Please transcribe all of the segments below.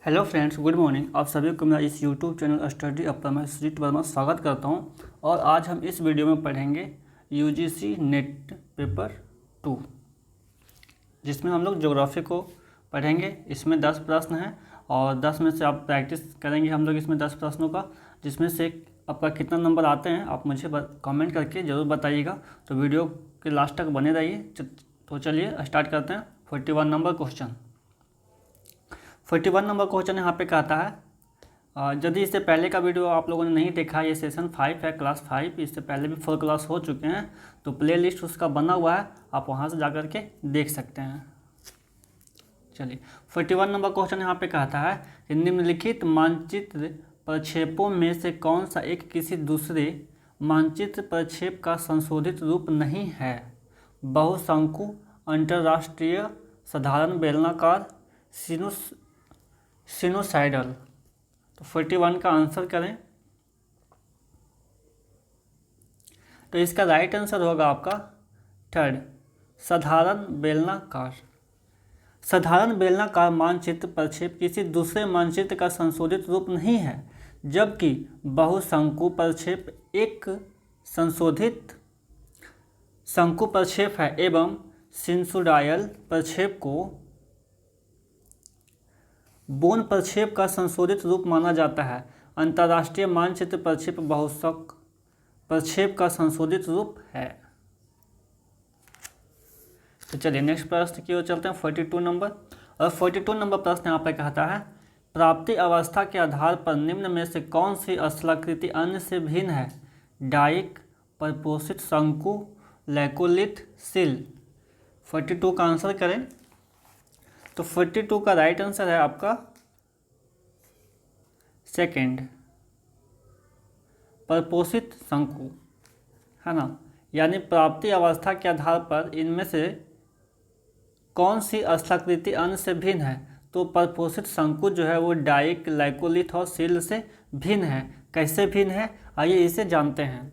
Hello friends, good morning. आप सभी को मेरा इस यूट्यूब चैनल स्टडी अप में सुजीत वर्मा स्वागत करता हूं। और आज हम इस वीडियो में पढ़ेंगे यूजीसी नेट पेपर 2, जिसमें हम लोग ज्योग्राफी को पढ़ेंगे। इसमें 10 प्रश्न हैं और 10 में से आप प्रैक्टिस करेंगे हम लोग इसमें 10 प्रश्नों का, जिसमें से आपका कितना नंबर आते हैं आप मुझे कमेंट करके ज़रूर बताइएगा। तो वीडियो के लास्ट तक बने रहिए। तो चलिए स्टार्ट करते हैं। 41 नंबर क्वेश्चन। 41 नंबर क्वेश्चन यहाँ पे कहता है, यदि इससे पहले का वीडियो आप लोगों ने नहीं देखा, ये सेशन 5 है, क्लास 5, इससे पहले भी 4 क्लास हो चुके हैं, तो प्लेलिस्ट उसका बना हुआ है, आप वहाँ से जाकर के देख सकते हैं। चलिए 41 नंबर क्वेश्चन यहाँ पे कहता है कि निम्नलिखित मानचित्र प्रक्षेपों में से कौन सा एक किसी दूसरे मानचित्र प्रक्षेप का संशोधित रूप नहीं है? बहुशंकु, अंतर्राष्ट्रीय, साधारण बेलनाकार, सिनोसाइडल। तो 41 का आंसर करें तो इसका राइट आंसर होगा आपका थर्ड, साधारण बेलनाकार। साधारण बेलनाकार मानचित्र प्रक्षेप किसी दूसरे मानचित्र का संशोधित रूप नहीं है, जबकि बहुशंकु प्रक्षेप एक संशोधित शंकु प्रक्षेप है एवं सिनुसाइडल प्रक्षेप को बोन प्रक्षेप का संशोधित रूप माना जाता है। अंतर्राष्ट्रीय मानचित्र प्रक्षेप बहुशंक प्रक्षेप का संशोधित रूप है। तो चलिए नेक्स्ट प्रश्न की ओर चलते हैं, 42 नंबर। और 42 नंबर प्रश्न यहाँ पे कहता है, प्राप्ति अवस्था के आधार पर निम्न में से कौन सी स्थलाकृति अन्य से भिन्न है? डाइक, परपोषित शंकु, लैकोलिथ, सिल। 42 का आंसर करें तो 42 का राइट आंसर है आपका सेकंड, परपोषित शंकु, है ना। यानी प्राप्ति अवस्था के आधार पर इनमें से कौन सी स्थलाकृति अन्य से भिन्न है? तो परपोषित शंकु जो है वो डाइक, लैकोलिथ और सिल से भिन्न है। कैसे भिन्न है, आइए इसे जानते हैं।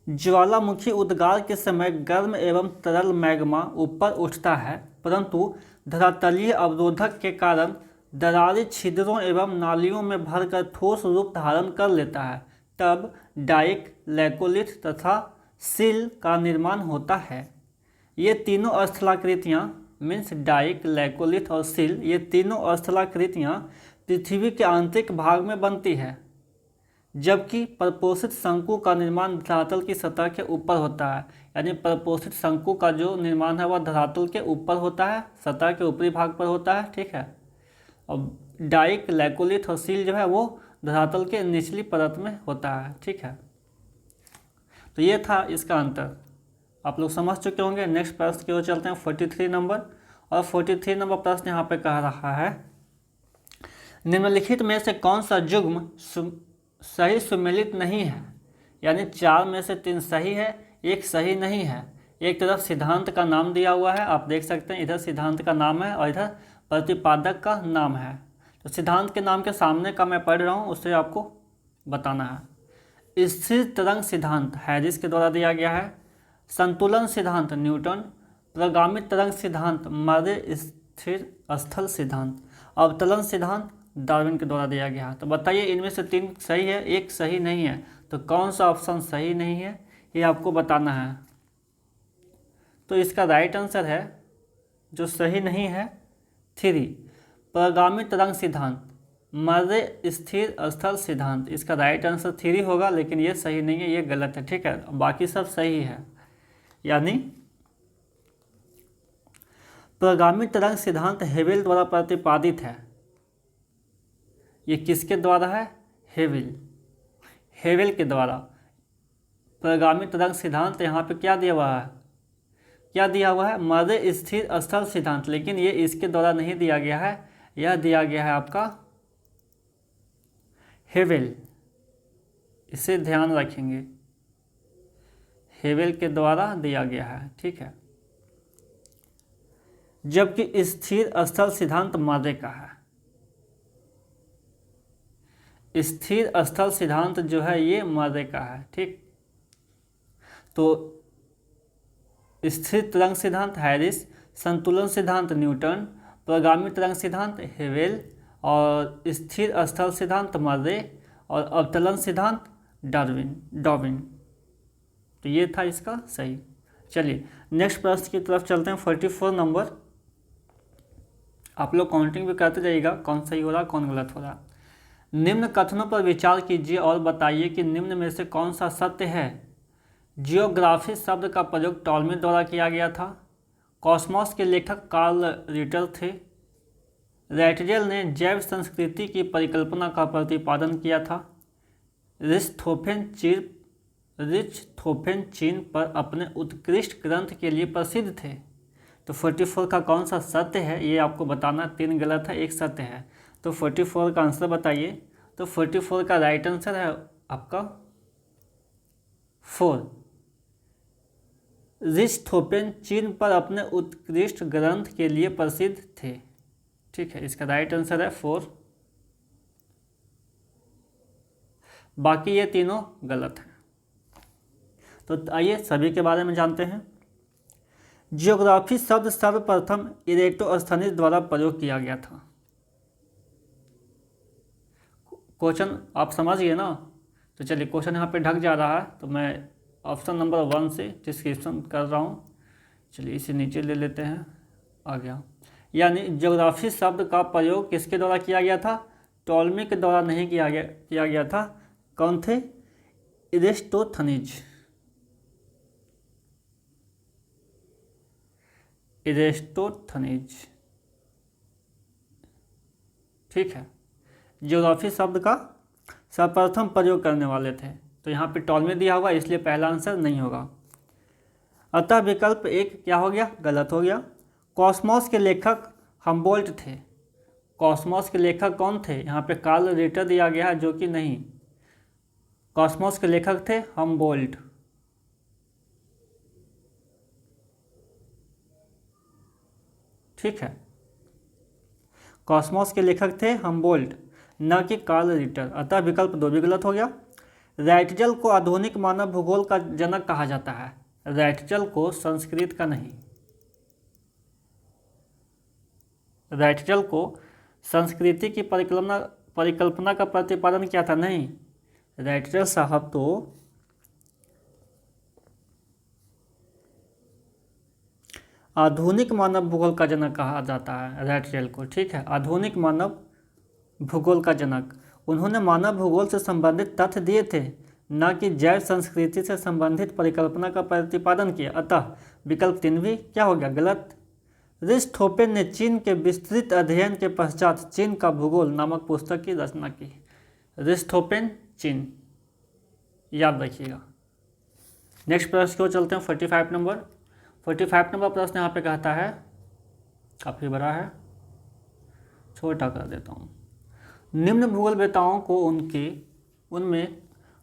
ज्वालामुखी उद्गार के समय गर्म एवं तरल मैग्मा ऊपर उठता है, परंतु धरातलीय अवरोधक के कारण दरारें छिद्रों एवं नालियों में भरकर ठोस रूप धारण कर लेता है। तब डाइक, लैकोलिथ तथा सिल का निर्माण होता है। ये तीनों स्थलाकृतियाँ मीन्स डाइक, लैकोलिथ और सिल, ये तीनों स्थलाकृतियाँ पृथ्वी के आंतरिक भाग में बनती है, जबकि परपोषित शंकु का निर्माण धरातल की सतह के ऊपर होता है। यानी परपोषित शंकु का जो निर्माण है वह धरातल के ऊपर होता है, सतह के ऊपरी भाग पर होता है, ठीक है। और डाइक, लैकोलिथ और सील जो है वो धरातल के निचली परत में होता है, ठीक है। तो ये था इसका अंतर, आप लोग समझ चुके होंगे। नेक्स्ट प्रश्न की ओर चलते हैं, 43 नंबर। और 43 नंबर प्रश्न यहाँ पे कह रहा है, निम्नलिखित में से कौन सा युग्म सही सुमेलित नहीं है? यानी 4 में से 3 सही है, एक सही नहीं है। एक तरफ सिद्धांत का नाम दिया हुआ है, आप देख सकते हैं, इधर सिद्धांत का नाम है और इधर प्रतिपादक का नाम है। तो सिद्धांत के नाम के सामने का मैं पढ़ रहा हूँ, उससे आपको बताना है। स्थिर तरंग सिद्धांत हैरिस के द्वारा दिया गया है। संतुलन सिद्धांत न्यूटन। प्रगामी तरंग सिद्धांत मर्रे स्थिर स्थल सिद्धांत। अवतलन सिद्धांत डार्विन के द्वारा दिया गया है। तो बताइए इनमें से 3 सही है, एक सही नहीं है, तो कौन सा ऑप्शन सही नहीं है ये आपको बताना है। तो इसका राइट आंसर है, जो सही नहीं है, 3, प्रगामी तरंग सिद्धांत मर्रे स्थिर स्थल सिद्धांत। इसका राइट आंसर 3 होगा, लेकिन ये सही नहीं है, ये गलत है, ठीक है। बाकी सब सही है। यानी प्रगामी तरंग सिद्धांत हेवेल द्वारा प्रतिपादित है। ये किसके द्वारा है? हेवेल के द्वारा। प्रगामी तरंग सिद्धांत यहाँ पे क्या दिया हुआ है? क्या दिया हुआ है? मर्रे स्थिर स्थल सिद्धांत, लेकिन ये इसके द्वारा नहीं दिया गया है, यह दिया गया है आपका हेवेल। इसे ध्यान रखेंगे, हेवेल के द्वारा दिया गया है, ठीक है। जबकि स्थिर स्थल सिद्धांत मर्रे का है। स्थिर स्थल सिद्धांत जो है ये मर्रे का है, ठीक। तो स्थिर तरंग सिद्धांत हैरिस, संतुलन सिद्धांत न्यूटन, प्रगामी तरंग सिद्धांत हेवेल और स्थिर स्थल सिद्धांत मर्रे, और अवतलन सिद्धांत डार्विन। तो ये था इसका सही। चलिए नेक्स्ट प्रश्न की तरफ चलते हैं। 44 नंबर। आप लोग काउंटिंग भी करते जाइएगा कौन सही हो रहा कौन गलत हो रहा। निम्न कथनों पर विचार कीजिए और बताइए कि निम्न में से कौन सा सत्य है। जियोग्राफी शब्द का प्रयोग टॉलमी द्वारा किया गया था। कॉस्मॉस के लेखक कार्ल रिटर थे। रैटजेल ने जैव संस्कृति की परिकल्पना का प्रतिपादन किया था। रिचथोफेन चीन पर अपने उत्कृष्ट ग्रंथ के लिए प्रसिद्ध थे। तो 44 का कौन सा सत्य है ये आपको बताना। 3 गलत है, 1 सत्य है। तो 44 का आंसर बताइए। तो 44 का राइट आंसर है आपका 4। रिचथोफेन चीन पर अपने उत्कृष्ट ग्रंथ के लिए प्रसिद्ध थे। ठीक है, इसका राइट आंसर है 4। बाकी ये तीनों गलत हैं। तो आइए सभी के बारे में जानते हैं। जियोग्राफी शब्द सर्वप्रथम इरेटोस्थनीज द्वारा प्रयोग किया गया था। क्वेश्चन आप समझ गए ना। तो चलिए क्वेश्चन यहाँ पे ढक जा रहा है तो मैं ऑप्शन नंबर 1 से डिस्क्रिप्शन कर रहा हूँ। चलिए इसे नीचे ले लेते हैं, आ गया। यानी जियोग्राफी शब्द का प्रयोग किसके द्वारा किया गया था? टॉलमी के द्वारा नहीं किया गया था। कौन थे? इरेस्टोथनीज। ठीक है, जियोग्राफी शब्द का सर्वप्रथम प्रयोग करने वाले थे। तो यहाँ पे टॉलमी दिया हुआ इसलिए पहला आंसर नहीं होगा। अतः विकल्प 1 क्या हो गया? गलत हो गया। कॉस्मॉस के लेखक हम्बोल्ट थे। कॉस्मॉस के लेखक कौन थे? यहाँ पे कार्ल रिटर दिया गया है जो कि नहीं। कॉस्मॉस के लेखक थे हम्बोल्ट। ठीक है, कॉस्मॉस के लेखक थे हम्बोल्ट, न कि कार्ल रिटर। अतः विकल्प 2 भी गलत हो गया। रैटजेल को आधुनिक मानव भूगोल का जनक कहा जाता है। रैटजेल को संस्कृत का नहीं, रैटजेल को संस्कृति की परिकल्पना का प्रतिपादन किया था। नहीं, रैटजेल साहब तो आधुनिक मानव भूगोल का जनक कहा जाता है रैटजेल को। ठीक है, आधुनिक मानव भूगोल का जनक। उन्होंने मानव भूगोल से संबंधित तथ्य दिए थे, न कि जैव संस्कृति से संबंधित परिकल्पना का प्रतिपादन किया। अतः विकल्प 3 भी क्या हो गया? गलत। रिचथोफेन ने चीन के विस्तृत अध्ययन के पश्चात चीन का भूगोल नामक पुस्तक की रचना की। रिचथोफेन चीन, याद रखिएगा। नेक्स्ट प्रश्न की ओर चलते हैं। 45 नंबर। 45 नंबर प्रश्न यहाँ पे कहता है, काफ़ी बड़ा है, छोटा कर देता हूँ। निम्न भूगोल वेताओं को उनमें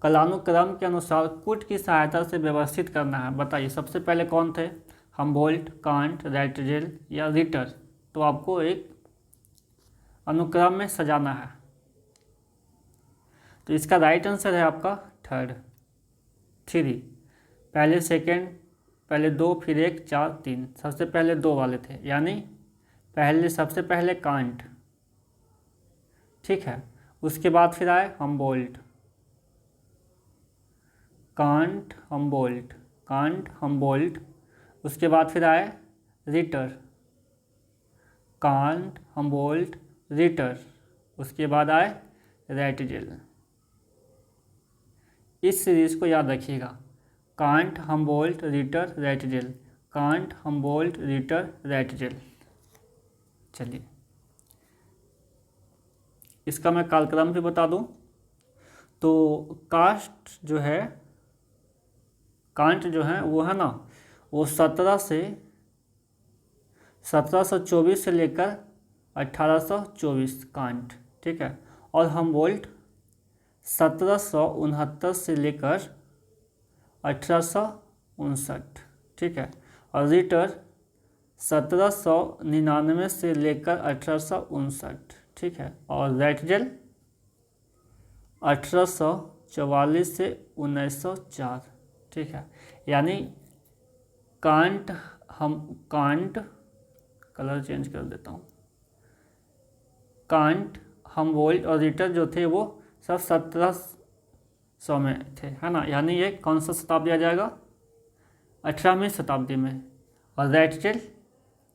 कालानुक्रम के अनुसार कूट की सहायता से व्यवस्थित करना है। बताइए सबसे पहले कौन थे? हम्बोल्ट, कांट, रैटजेल या रिटर। तो आपको एक अनुक्रम में सजाना है। तो इसका राइट आंसर है आपका 3। पहले सेकंड, पहले 2 फिर 1 4 3। सबसे पहले 2 वाले थे, यानी सबसे पहले कांट। ठीक है, उसके बाद फिर आए हम्बोल्ट, कांट हम्बोल्ट। उसके बाद फिर आए रिटर, कांट हम्बोल्ट रिटर। उसके बाद आए रैटजेल। इस सीरीज को याद रखिएगा, Kant Humboldt Ritter Ratzel, Kant Humboldt Ritter Ratzel. चलिए इसका मैं कालक्रम भी बता दूं। तो कांट जो है वो है ना, वो 1724 से लेकर 1824 कांट। ठीक है, और हम्बोल्ट 1769 से लेकर 1859। ठीक है, और रिटर 1799 से लेकर 1859। ठीक है, और रैटजेल 1844 से 1904। ठीक है, यानी कांट कलर चेंज कर देता हूँ। कांट हमबोल्ट और रिटर जो थे वो सब 1700 में थे, है ना। यानी ये कौन सा शताब्दी आ जाएगा, 18वीं शताब्दी में, और रैटजेल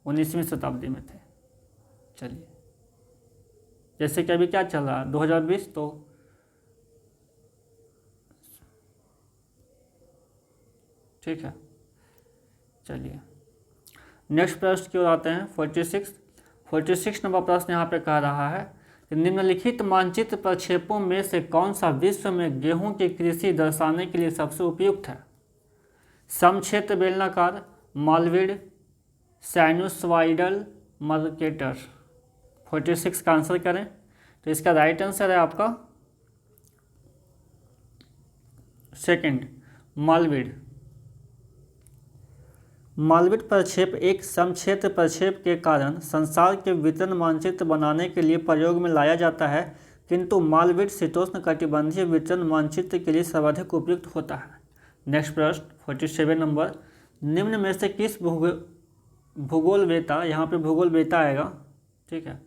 19वीं शताब्दी में थे। चलिए, जैसे कि अभी क्या चल रहा है 2020, तो ठीक है। चलिए नेक्स्ट प्रश्न की ओर आते हैं। 46 नंबर प्रश्न यहाँ पे कह रहा है कि निम्नलिखित मानचित्र प्रक्षेपों में से कौन सा विश्व में गेहूं की कृषि दर्शाने के लिए सबसे उपयुक्त है। समक्षेत्र बेलनाकार, मालवीड, साइनोसॉइडल, मर्केटर। 46 का आंसर करें तो इसका राइट आंसर है आपका सेकंड, मालवीड। मालवीड प्रक्षेप एक समक्षेत्र प्रक्षेप के कारण संसार के वितरण मानचित्र बनाने के लिए प्रयोग में लाया जाता है, किंतु मालवीड शीतोष्ण कटिबंधीय वितरण मानचित्र के लिए सर्वाधिक उपयुक्त होता है। नेक्स्ट प्रश्न 47 नंबर, निम्न में से किस भूगोलवेता, यहाँ पे भूगोलवेता आएगा, ठीक है,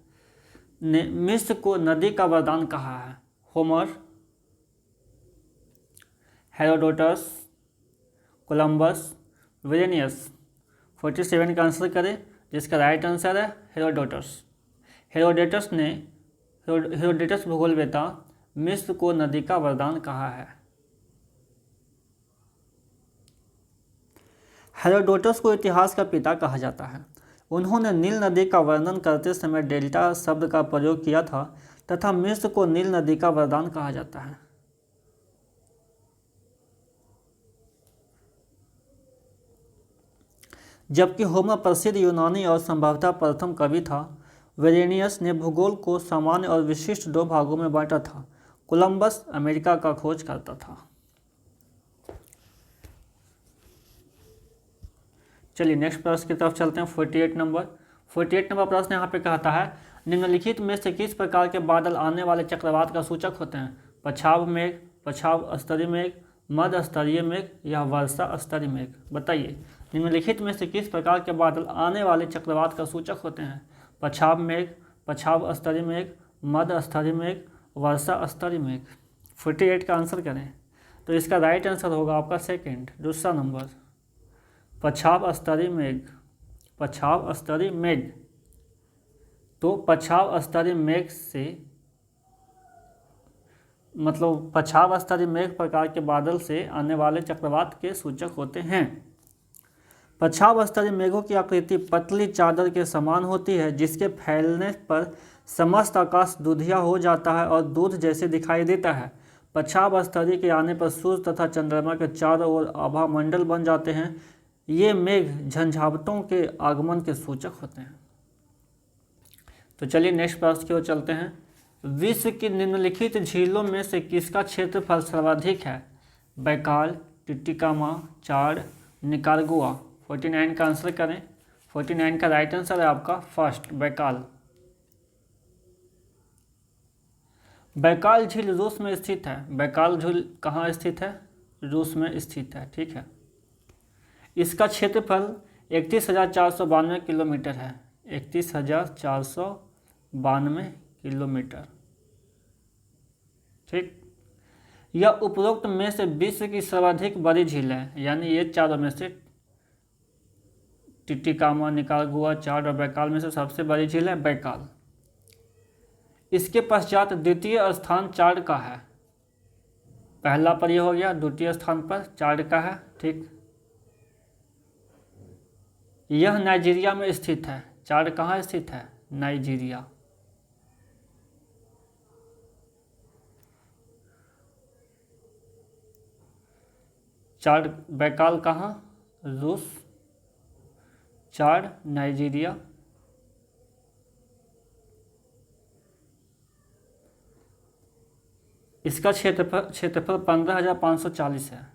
ने मिस्र को नदी का वरदान कहा है। Homer, Herodotus, Columbus, Varenius. 47 का आंसर करें जिसका राइट आंसर है हेरोडोटस। हेरोडोटस भूगोलवेता मिस्र को नदी का वरदान कहा है। हेरोडोटस को इतिहास का पिता कहा जाता है। उन्होंने नील नदी का वर्णन करते समय डेल्टा शब्द का प्रयोग किया था तथा मिस्र को नील नदी का वरदान कहा जाता है। जबकि होमर प्रसिद्ध यूनानी और संभवतः प्रथम कवि था, वेरेनियस ने भूगोल को सामान्य और विशिष्ट दो भागों में बांटा था। कोलंबस अमेरिका का खोज करता था। चलिए नेक्स्ट प्रश्न की तरफ चलते हैं। 48 नंबर प्रश्न यहाँ पे कहता है, निम्नलिखित में से किस प्रकार के बादल आने वाले चक्रवात का सूचक होते हैं। पछाव मेघ, पछाव स्तरीय मेघ, मध्य स्तरीय मेघ या वर्षा स्तरीय मेघ। बताइए, निम्नलिखित में से किस प्रकार के बादल आने वाले चक्रवात का सूचक होते हैं। पछाव मेघ, पछाव स्तरीय मेघ, मध्य स्तरीय मेघ, वर्षा स्तरीय मेघ। 48 का आंसर करें तो इसका राइट आंसर होगा आपका सेकंड, दूसरा नंबर, पछाव स्तरीय मेघ। पछाव स्तरीय मेघ, तो पछाव स्तरीय मेघ से मतलब पछाव स्तरीय मेघ प्रकार के बादल से आने वाले चक्रवात के सूचक होते हैं। पछाव स्तरीय मेघों की आकृति पतली चादर के समान होती है, जिसके फैलने पर समस्त आकाश दूधिया हो जाता है और दूध जैसे दिखाई देता है। पछाव स्तरीय के आने पर सूर्य तथा चंद्रमा के चारों ओर आभा मंडल बन जाते हैं। ये मेघ झंझावतों के आगमन के सूचक होते हैं। तो चलिए नेक्स्ट प्रश्न की ओर चलते हैं। विश्व की निम्नलिखित झीलों में से किसका क्षेत्रफल सर्वाधिक है। बैकाल, टिटिकामा, चाड, निकारागुआ। 49 का आंसर करें। 49 का राइट आंसर है आपका फर्स्ट, बैकाल। बैकाल झील रूस में स्थित है। बैकाल झील कहाँ स्थित है, रूस में स्थित है, ठीक है। इसका क्षेत्रफल 31,492 किलोमीटर है। 31,492 किलोमीटर, ठीक। यह उपरोक्त में से विश्व की सर्वाधिक बड़ी झील है, यानी ये चारों में से टिटिकामा, निकारागुआ, चाड और बैकाल में से सबसे बड़ी झील है बैकाल। इसके पश्चात द्वितीय स्थान चाड का है। पहला पर यह हो गया, द्वितीय स्थान पर चाड का है, ठीक। यह नाइजीरिया में स्थित है। चाड कहाँ स्थित है, नाइजीरिया। चाड, बैकाल कहाँ, रूस, चाड नाइजीरिया। इसका क्षेत्रफल 15,540 है।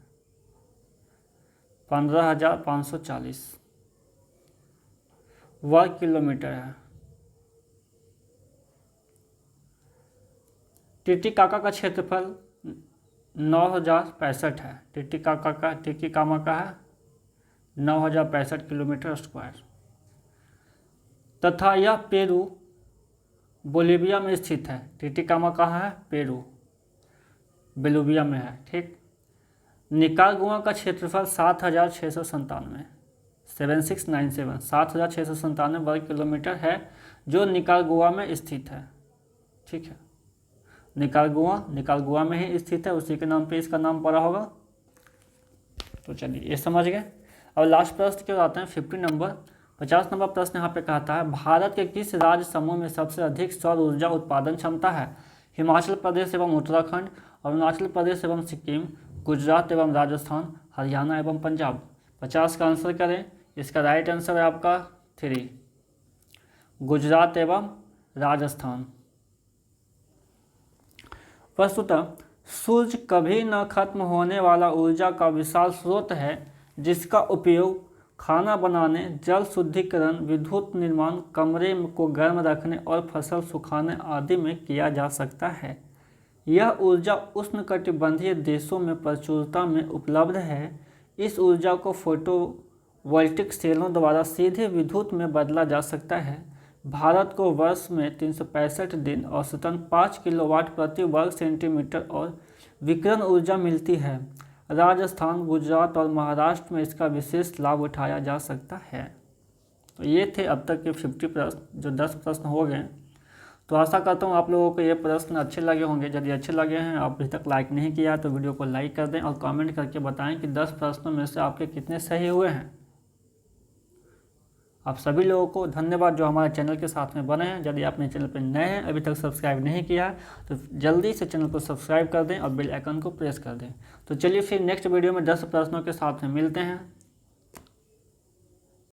15,540 वर्ग किलोमीटर है। टिटिकाका का क्षेत्रफल 9,065 है। टिटिकामा का है 9,065 किलोमीटर स्क्वायर, तथा यह पेरू बोलीविया में स्थित है। टिटिकामा कहाँ है? पेरू, बोलीविया में है। ठीक। निकारागुआ का क्षेत्रफल 7,697 7697 7,697 वर्ग किलोमीटर है, जो निकारागुआ में स्थित है। ठीक है, निकारागुआ में ही स्थित है, उसी के नाम पे इसका नाम पड़ा होगा। तो चलिए ये समझ गए। अब लास्ट प्रश्न क्या आते हैं 50 नंबर 50 नंबर प्रश्न यहाँ पे कहता है, भारत के किस राज्य समूह में सबसे अधिक सौर ऊर्जा उत्पादन क्षमता है? हिमाचल प्रदेश एवं उत्तराखंड, अरुणाचल प्रदेश एवं सिक्किम, गुजरात एवं राजस्थान, हरियाणा एवं पंजाब। 50 का आंसर करें। इसका राइट आंसर है आपका 3, गुजरात एवं राजस्थान। वस्तुतः सूर्य कभी न खत्म होने वाला ऊर्जा का विशाल स्रोत है, जिसका उपयोग खाना बनाने, जल शुद्धिकरण, विद्युत निर्माण, कमरे को गर्म रखने और फसल सुखाने आदि में किया जा सकता है। यह ऊर्जा उष्णकटिबंधीय देशों में प्रचुरता में उपलब्ध है। इस ऊर्जा को फोटोवोल्टिक सेलों द्वारा सीधे विद्युत में बदला जा सकता है। भारत को वर्ष में 365 दिन औसतन 5 किलोवाट प्रति वर्ग सेंटीमीटर और विकिरण ऊर्जा मिलती है। राजस्थान, गुजरात और महाराष्ट्र में इसका विशेष लाभ उठाया जा सकता है। तो ये थे अब तक के 50 प्रश्न, जो 10 प्रश्न हो गए। तो आशा करता हूँ आप लोगों को ये प्रश्न अच्छे लगे होंगे। यदि अच्छे लगे हैं, आप अभी तक लाइक नहीं किया तो वीडियो को लाइक कर दें और कमेंट करके बताएं कि 10 प्रश्नों में से आपके कितने सही हुए हैं। आप सभी लोगों को धन्यवाद जो हमारे चैनल के साथ में बने हैं। यदि आपने चैनल पर नए हैं, अभी तक सब्सक्राइब नहीं किया तो जल्दी से चैनल को सब्सक्राइब कर दें और बेल आइकन को प्रेस कर दें। तो चलिए फिर नेक्स्ट वीडियो में 10 प्रश्नों के साथ में मिलते हैं।